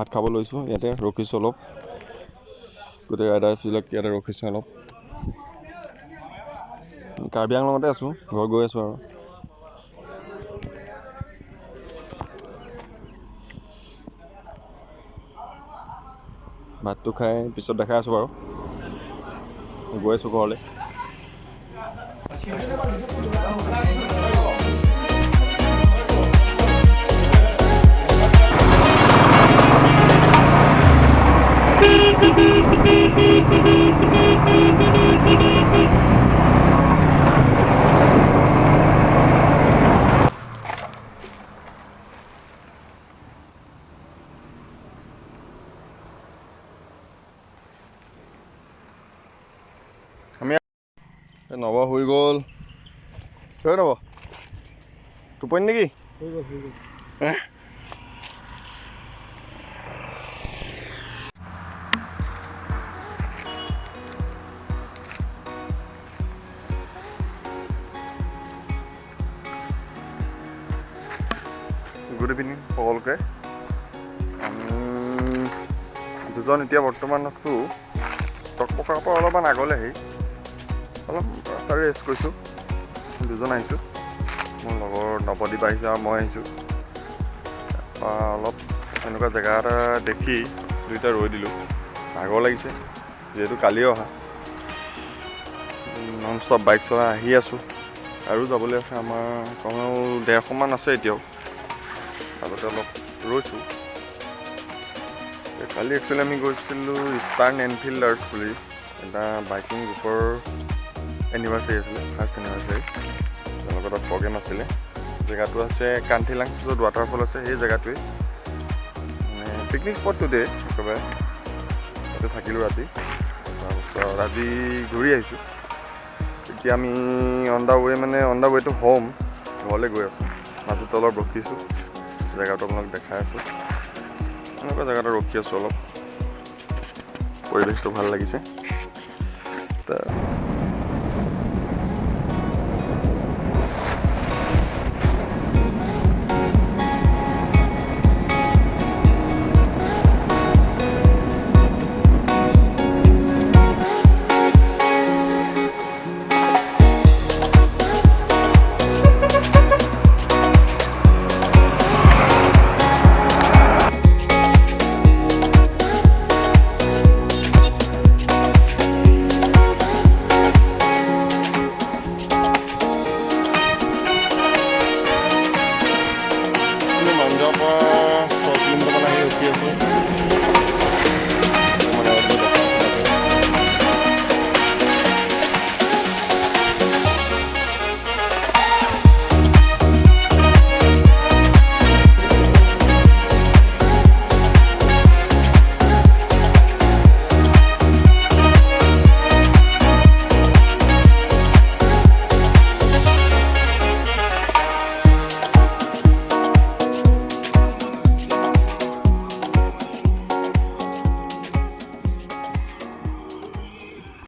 ভাত খাব লৈছোঁ ইয়াতে ৰখিছোঁ অলপ গোটেই ৰাইডাৰবিলাক ইয়াতে ৰখিছোঁ অলপ কাৰ্বি আংলঙতে আছোঁ ঘৰ গৈ আছোঁ আৰু ভাতটো খাই পিছত দেখাই আছোঁ বাৰু গৈ আছোঁ ঘৰলৈ নব হৈ গ'ল নব টোপনি নেকি গুড ইভিনিং সকলোকে আমি দুজন এতিয়া বৰ্তমান আছোঁ টকপকাৰ পৰা অলপমান আগলৈ আহি অলপ ৰাস্তাৰে ৰেষ্ট কৰিছোঁ দুজন আহিছোঁ মোৰ লগৰ নৱদ্বীপ আহিছোঁ আৰু মই আহিছোঁ তাৰপৰা অলপ এনেকুৱা জেগা এটা দেখি দুইটা ৰৈ দিলোঁ ভাগৰ লাগিছে যিহেতু কালিয়ে অহা নন ষ্টপ বাইক চলাই আহি আছোঁ আৰু যাবলৈ আছে আমাৰ কমেও 150 মান আছে এতিয়াও আগতে অলপ ৰৈছোঁ কালি একচুৱেলি আমি গৈছিলোঁ ইষ্টাৰ্ণ এনফিল্ডাৰ্ছ বুলি এটা বাইকিং গ্ৰুপৰ এনিভাৰ্চাৰী আছিলে ফাৰ্ষ্ট এনিভাৰ্চাৰী তেওঁলোকৰ তাত প্ৰগ্ৰেম আছিলে জেগাটো আছে কান্থিলাং য'ত ৱাটাৰফল আছে সেই জেগাটোৱেই মানে পিকনিক স্পটটো দেই একেবাৰে তাতে থাকিলোঁ ৰাতি তাৰপিছত আজি ঘূৰি আহিছোঁ এতিয়া আমি on the way to home ঘৰলৈ গৈ আছোঁ মাজতে অলপ ৰখিছোঁ জেগাটো আপোনালোক দেখাই আছোঁ এনেকুৱা জেগাতে ৰখি আছোঁ অলপ পৰিৱেশটো ভাল লাগিছে